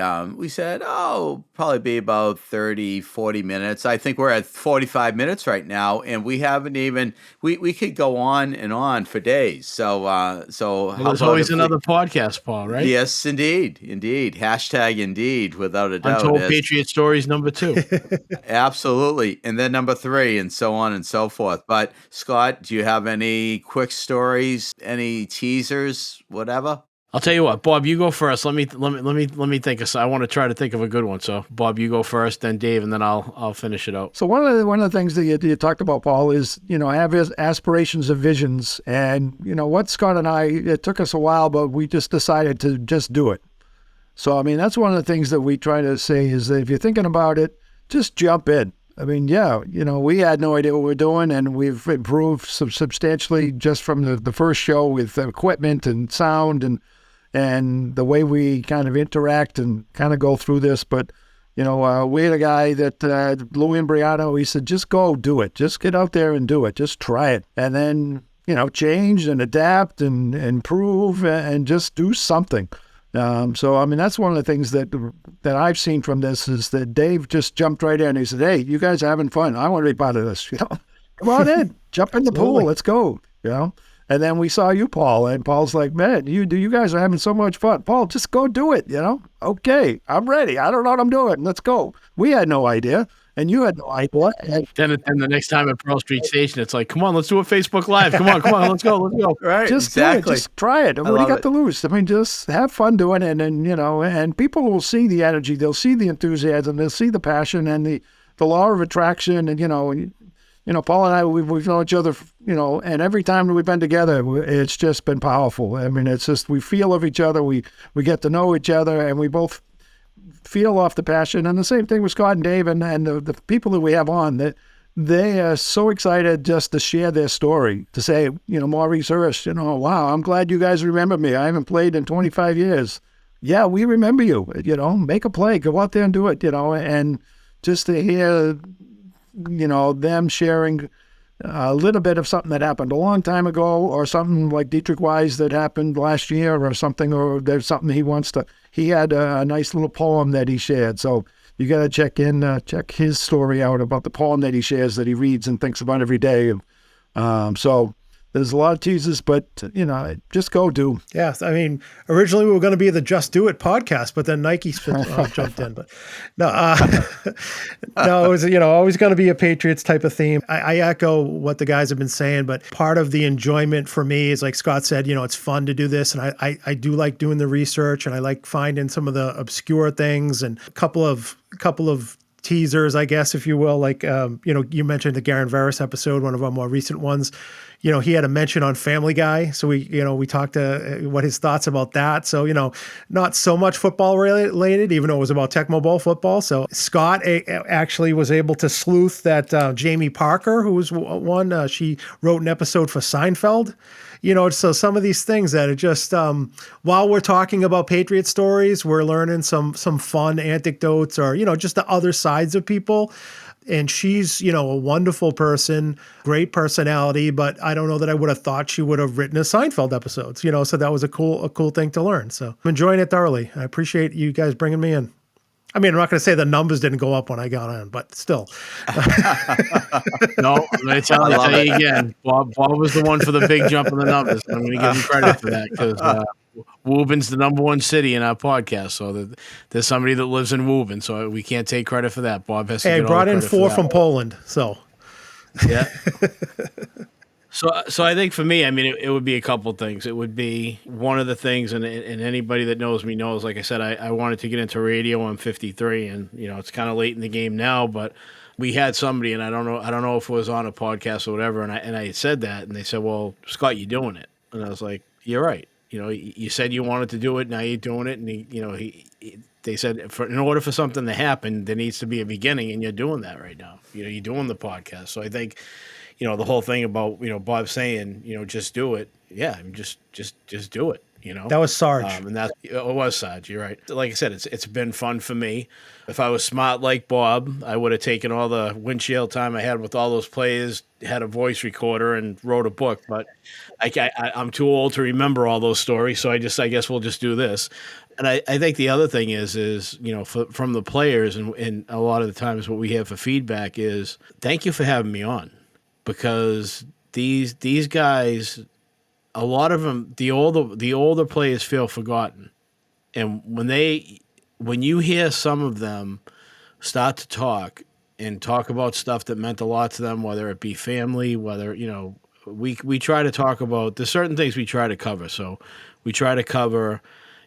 said, probably be about 30, 40 minutes. I think we're at 45 minutes right now, and we haven't even, we could go on and on for days. So there's always another podcast, Paul, right? Yes, indeed. Hashtag indeed, without a doubt. Untold Patriots Stories number 2. Absolutely. And then number 3 and so on and so forth. But Scott, do you have any quick stories, any teasers, whatever? I'll tell you what, Bob, you go first. Let me think of. I want to try to think of a good one. So, Bob, you go first, then Dave, and then I'll finish it out. So one of the things that you talked about, Paul, is have aspirations and visions, and what Scott and I. It took us a while, but we just decided to just do it. So I mean, that's one of the things that we try to say is that if you're thinking about it, just jump in. I mean, we had no idea what we were doing, and we've improved substantially just from the first show with equipment and sound and the way we kind of interact and kind of go through this. But, we had a guy that, Louis Imbriano, he said, just go do it. Just get out there and do it. Just try it. And then, change and adapt and improve and just do something. So, I mean, that's one of the things that I've seen from this is that Dave just jumped right in. He said, "Hey, you guys are having fun. I want to be part of this. Come on in, jump in the pool. Let's go." And then we saw you, Paul, and Paul's like, "Man, you guys are having so much fun. Paul, just go do it. Okay, I'm ready. I don't know what I'm doing. Let's go." We had no idea. And you had no idea. Then the next time at Pearl Street Station, it's like, come on, let's do a Facebook Live. Come on, let's go. Right, Just exactly. do it. Just try it. What do you got to lose? I mean, just have fun doing it. And and people will see the energy. They'll see the enthusiasm. They'll see the passion and the law of attraction. And, Paul and I, we've known each other, and every time we've been together, it's just been powerful. I mean, it's just, we feel of each other. We get to know each other, and we both feel off the passion. And the same thing with Scott and Dave and the people that we have on, that they are so excited just to share their story, to say, Maurice Hurst, wow, I'm glad you guys remember me. I haven't played in 25 years. Yeah, we remember you, make a play, go out there and do it, and just to hear, them sharing a little bit of something that happened a long time ago, or something like Dietrich Wise that happened last year, or something, or there's something he had a nice little poem that he shared. So you got to check his story out about the poem that he shares, that he reads and thinks about every day. So there's a lot of teasers, but, just go do. Yes. I mean, originally we were going to be the Just Do It podcast, but then Nike jumped in. But no, no, it was, always going to be a Patriots type of theme. I echo what the guys have been saying, but part of the enjoyment for me is, like Scott said, it's fun to do this. And I do like doing the research, and I like finding some of the obscure things, and a couple of teasers, I guess, if you will. Like, you mentioned the Garen Veris episode, one of our more recent ones. He had a mention on Family Guy. So we talked to what his thoughts about that. So, not so much football related, even though it was about Tecmo Bowl football. So Scott actually was able to sleuth that Jamie Parker, who was one, she wrote an episode for Seinfeld. So some of these things that are just, while we're talking about Patriot stories, we're learning some fun anecdotes, or, just the other sides of people. And she's, a wonderful person, great personality, but I don't know that I would have thought she would have written a Seinfeld episode. So that was a cool thing to learn. So I'm enjoying it thoroughly. I appreciate you guys bringing me in. I mean, I'm not going to say the numbers didn't go up when I got on, but still. No, I'm going to tell you again. Bob was the one for the big jump in the numbers. I'm going to give him credit for that, because Woburn's the number one city in our podcast. So there's somebody that lives in Woburn, so we can't take credit for that. Bob has to get all the brought in credit 4 for from Poland, so. Yeah. So I think for me, I mean, it would be a couple things. It would be one of the things, and anybody that knows me knows, like I said, I wanted to get into radio. I'm 53, and it's kind of late in the game now, but we had somebody, and I don't know if it was on a podcast or whatever, and I said that, and they said, "Well, Scott, you're doing it," and I was like, "You're right. You said you wanted to do it, now you're doing it," and they said, in order for something to happen, there needs to be a beginning, and you're doing that right now. You're doing the podcast, so I think. The whole thing about, Bob saying, just do it. Yeah, I mean, just do it, That was Sarge. And it was Sarge, you're right. Like I said, it's been fun for me. If I was smart like Bob, I would have taken all the windshield time I had with all those players, had a voice recorder, and wrote a book. But I'm too old to remember all those stories, so I guess we'll just do this. And I think the other thing is from the players, and a lot of the times what we have for feedback is, thank you for having me on. Because these guys, a lot of them, the older players feel forgotten, and when you hear some of them start to talk about stuff that meant a lot to them, whether it be family, whether we try to talk about, there's certain things we try to cover. So we try to cover,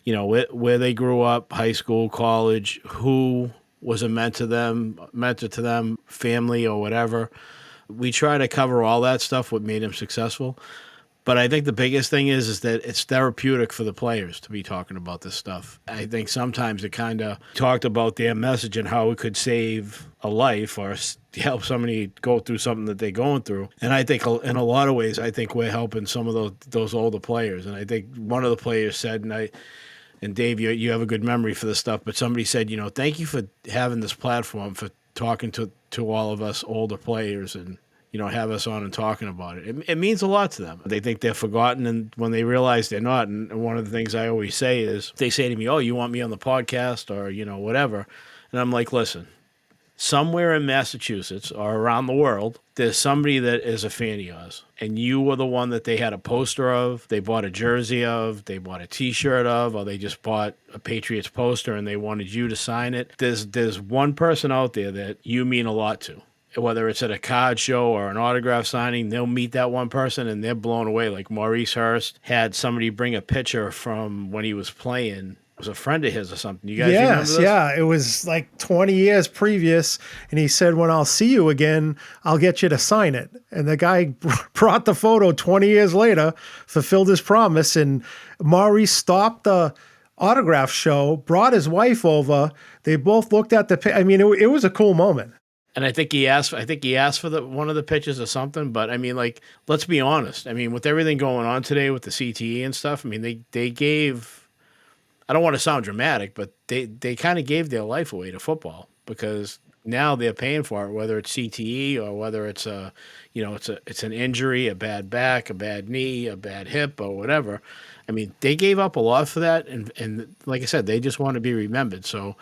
where they grew up, high school, college, who was a mentor to them, family or whatever. We try to cover all that stuff, what made him successful. But I think the biggest thing is that it's therapeutic for the players to be talking about this stuff. I think sometimes it kind of talked about their message and how it could save a life or help somebody go through something that they're going through. And I think in a lot of ways, I think we're helping some of those older players. And I think one of the players said, and Dave, you have a good memory for this stuff, but somebody said, thank you for having this platform for talking to all of us older players, and have us on and talking about it. It means a lot to them. They think they're forgotten, and when they realize they're not, and one of the things I always say is, they say to me, "Oh, you want me on the podcast or, whatever." And I'm like, listen, somewhere in Massachusetts or around the world, there's somebody that is a fan of yours, and you were the one that they had a poster of, they bought a jersey of, they bought a T-shirt of, or they just bought a Patriots poster and they wanted you to sign it. There's one person out there that you mean a lot to. Whether it's at a card show or an autograph signing, they'll meet that one person and they're blown away. Like Maurice Hurst had somebody bring a picture from when he was playing. It was a friend of his or something. You guys remember this? Yeah. It was like 20 years previous. And he said, when I'll see you again, I'll get you to sign it. And the guy brought the photo 20 years later, fulfilled his promise. And Maurice stopped the autograph show, brought his wife over. They both looked at the, it was a cool moment. And I think he asked for one of the pitches or something. But I mean, like, let's be honest. I mean, with everything going on today with the CTE and stuff, I mean, they gave, I don't want to sound dramatic, but they kind of gave their life away to football, because now they're paying for it, whether it's CTE or whether it's it's an injury, a bad back, a bad knee, a bad hip, or whatever. I mean, they gave up a lot for that, and like I said, they just want to be remembered. So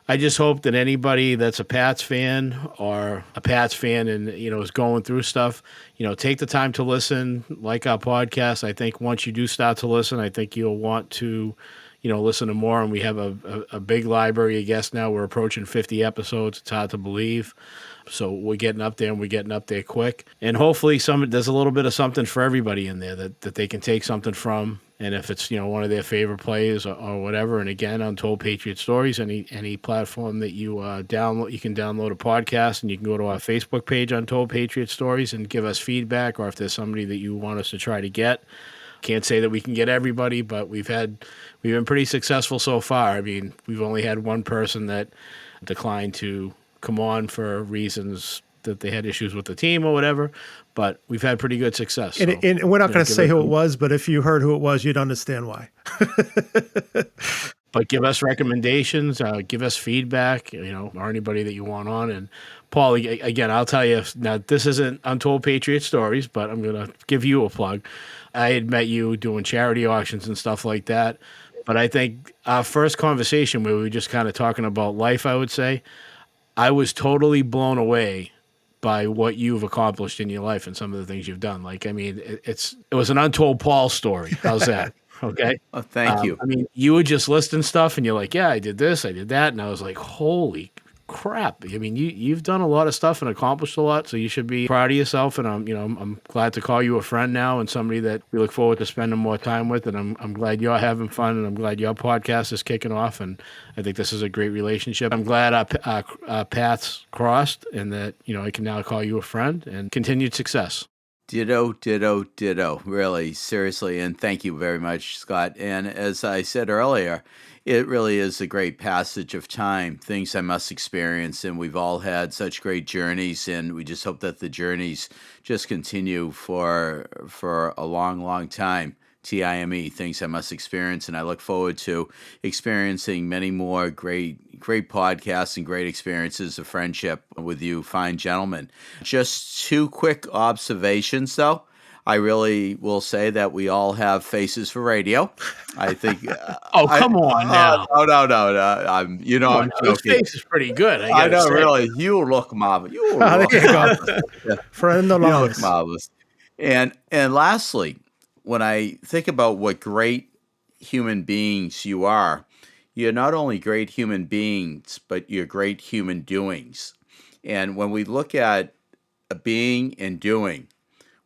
I just hope that anybody that's a Pats fan or a Pats fan and, is going through stuff, take the time to listen, like our podcast. I think once you do start to listen, I think you'll want to, listen to more. And we have a big library of guests now. We're approaching 50 episodes. It's hard to believe. So we're getting up there, and we're getting up there quick. And hopefully there's a little bit of something for everybody in there that they can take something from. And if it's, one of their favorite players or whatever, and again, Untold Patriots Stories, any platform that you download, you can download a podcast, and you can go to our Facebook page, Untold Patriots Stories, and give us feedback, or if there's somebody that you want us to try to get. Can't say that we can get everybody, but we've been pretty successful so far. I mean, we've only had one person that declined to come on for reasons that they had issues with the team or whatever, but we've had pretty good success. And we're not going to say who it was, but if you heard who it was, you'd understand why. But give us recommendations, give us feedback, or anybody that you want on. And Paul, again, I'll tell you, now this isn't Untold Patriots Stories, but I'm going to give you a plug. I had met you doing charity auctions and stuff like that. But I think our first conversation where we were just kind of talking about life, I would say, I was totally blown away by what you've accomplished in your life and some of the things you've done. Like, I mean, it was an untold Paul story. How's that? Okay. Oh, thank you. I mean, you were just listing stuff and you're like, yeah, I did this, I did that. And I was like, holy crap. I mean, you've done a lot of stuff and accomplished a lot, so you should be proud of yourself. And I'm glad to call you a friend now and somebody that we look forward to spending more time with. And I'm glad you're having fun, and I'm glad your podcast is kicking off. And I think this is a great relationship. I'm glad our paths crossed, and that, I can now call you a friend, and continued success. Ditto, ditto, ditto. Really, seriously. And thank you very much, Scott. And as I said earlier, it really is a great passage of time, things I must experience. And we've all had such great journeys, and we just hope that the journeys just continue for a long, long time. TIME, things I must experience. And I look forward to experiencing many more great podcasts and great experiences of friendship with you fine gentlemen. Just two quick observations, though. I really will say that we all have faces for radio. I think. Come on now. No. I'm joking. His face is pretty good. I know, really. You look marvelous. There you go. Friend of You ours. look marvelous. And lastly, when I think about what great human beings you are, you're not only great human beings, but you're great human doings. And when we look at a being and doing,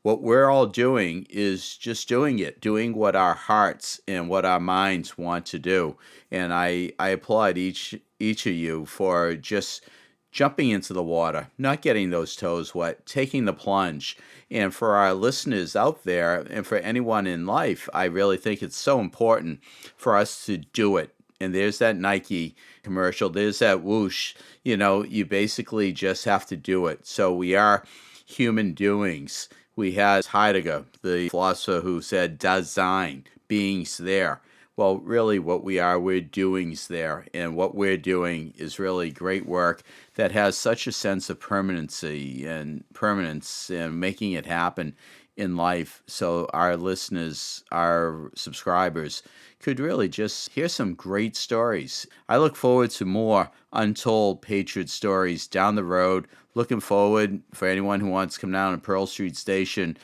what we're all doing is just doing what our hearts and what our minds want to do. And I applaud each of you for just jumping into the water, not getting those toes wet, taking the plunge. And for our listeners out there, and for anyone in life, I really think it's so important for us to do it. And there's that Nike commercial, there's that whoosh, you basically just have to do it. So we are human doings. We had Heidegger, the philosopher, who said Dasein, beings there. Well, really what we're doing's there. And what we're doing is really great work that has such a sense of permanency and permanence and making it happen in life. So our listeners, our subscribers could really just hear some great stories. I look forward to more Untold Patriot Stories down the road. Looking forward for anyone who wants to come down to Pearl Street Station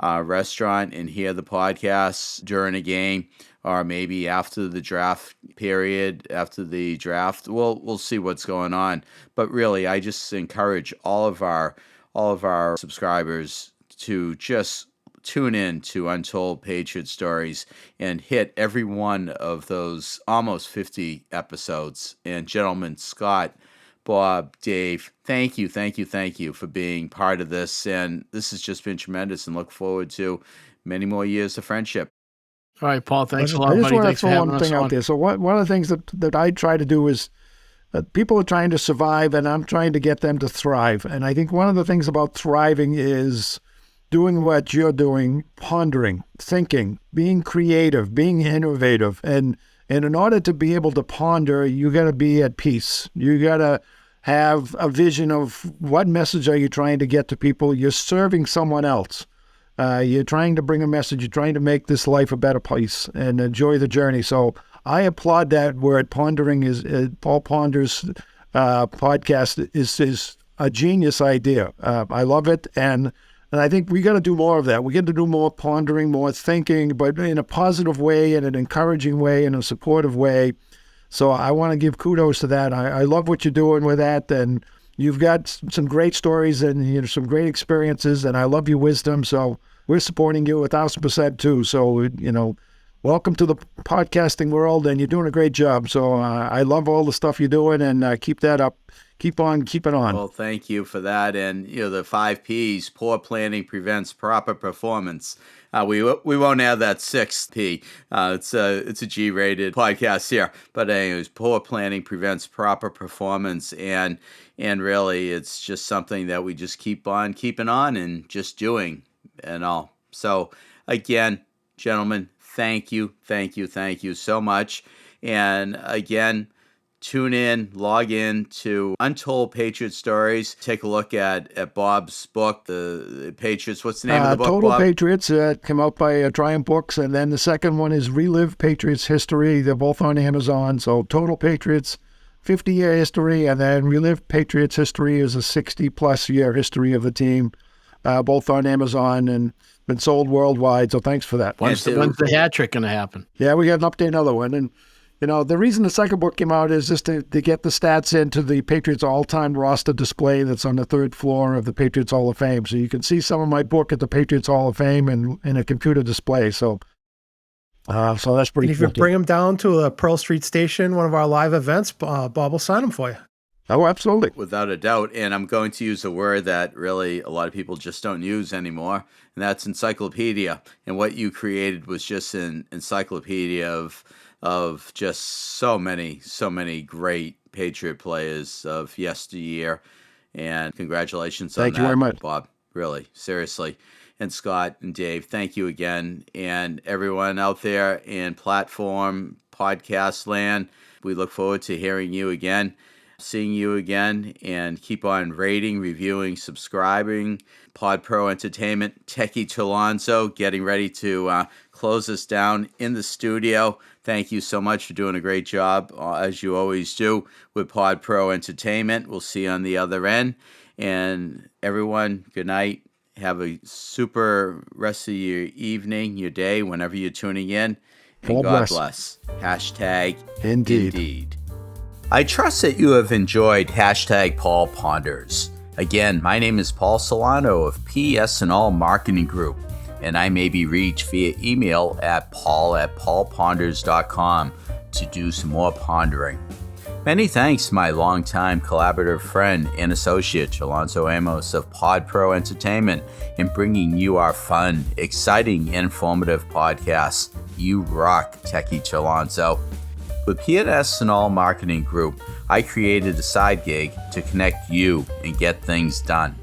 restaurant and hear the podcasts during a game, or maybe after the draft period, after the draft. We'll see what's going on. But really, I just encourage all of our subscribers to just tune in to Untold Patriot Stories and hit every one of those almost 50 episodes. And gentlemen, Scott, Bob, Dave, thank you for being part of this. And this has just been tremendous, and look forward to many more years of friendship. All right, Paul, thanks a lot, I just buddy. want to Thanks for throw having one us thing out on. there. So one of the things that I try to do is people are trying to survive, and I'm trying to get them to thrive. And I think one of the things about thriving is doing what you're doing, pondering, thinking, being creative, being innovative. And in order to be able to ponder, you got to be at peace. You got to have a vision of what message are you trying to get to people. You're serving someone else. You're trying to bring a message. You're trying to make this life a better place and enjoy the journey. So I applaud that word. Pondering is Paul Ponder's podcast is a genius idea. I love it, and I think we got to do more of that. We got to do more pondering, more thinking, but in a positive way, in an encouraging way, in a supportive way. So I want to give kudos to that. I love what you're doing with that, and you've got some great stories and some great experiences, and I love your wisdom. So we're supporting you 1,000% too. So welcome to the podcasting world, and you're doing a great job. So I love all the stuff you're doing, and keep that up. Keep it on. Well, thank you for that. And the 5 P's: poor planning prevents proper performance. We won't add that 6th P. It's a G-rated podcast here. But anyways, poor planning prevents proper performance, and really, it's just something that we just keep on keeping on and just doing and all. So again, gentlemen, thank you so much. And again, tune in, log in to Untold Patriot Stories. Take a look at Bob's book, The Patriots. What's the name of the book, Total Bob? Patriots, come out by Triumph Books. And then the second one is Relive Patriots History. They're both on Amazon. So Total Patriots, 50-year history. And then Relive Patriots History is a 60-plus year history of the team. Both on Amazon and been sold worldwide. So thanks for that. When's the hat trick going to happen? Yeah, we got an update, another one. And the reason the second book came out is just to get the stats into the Patriots all-time roster display that's on the 3rd floor of the Patriots Hall of Fame. So you can see some of my book at the Patriots Hall of Fame and in a computer display. So that's pretty And if you cool. bring them down to the Pearl Street Station, one of our live events, Bob will sign them for you. Oh, absolutely. Without a doubt. And I'm going to use a word that really a lot of people just don't use anymore, and that's encyclopedia. And what you created was just an encyclopedia of just so many great Patriot players of yesteryear. And congratulations on that. Thank you very much, Bob. Really, seriously. And Scott and Dave, thank you again. And everyone out there in platform podcast land, we look forward to hearing you again, seeing you again, and keep on rating, reviewing, subscribing. Pod Pro Entertainment, Techie Chalonzo, getting ready to close us down in the studio. Thank you so much for doing a great job, as you always do, with Pod Pro Entertainment. We'll see you on the other end. And everyone, good night. Have a super rest of your evening, your day, whenever you're tuning in. And God bless. Hashtag Indeed. I trust that you have enjoyed Hashtag Paul Ponders. Again, my name is Paul Solano of PS&All Marketing Group, and I may be reached via email at paul@paulponders.com to do some more pondering. Many thanks to my longtime collaborative friend and associate, Chalonzo Amos of Pod Pro Entertainment, in bringing you our fun, exciting, and informative podcasts. You rock, Techie Chalonzo. With PS&All Marketing Group, I created a side gig to connect you and get things done.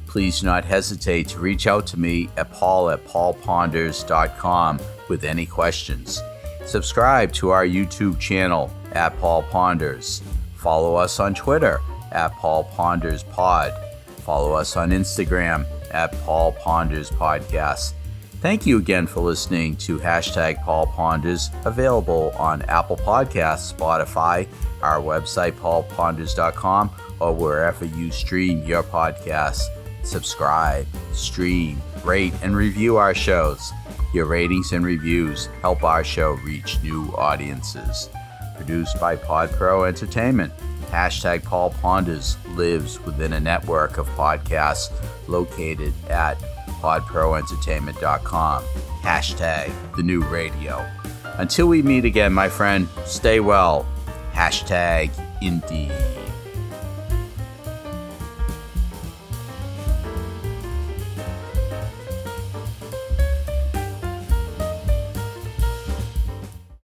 Please do not hesitate to reach out to me at paul@paulponders.com with any questions. Subscribe to our YouTube channel at Paul Ponders. Follow us on Twitter at Paul Ponders Pod. Follow us on Instagram at Paul Ponders Podcast. Thank you again for listening to Paul Ponders, available on Apple Podcasts, Spotify, our website, paulponders.com, or wherever you stream your podcasts. Subscribe, stream, rate, and review our shows. Your ratings and reviews help our show reach new audiences. Produced by PodPro Entertainment. Paul Ponders lives within a network of podcasts located at podproentertainment.com. The new radio. Until we meet again, my friend, stay well. Indeed.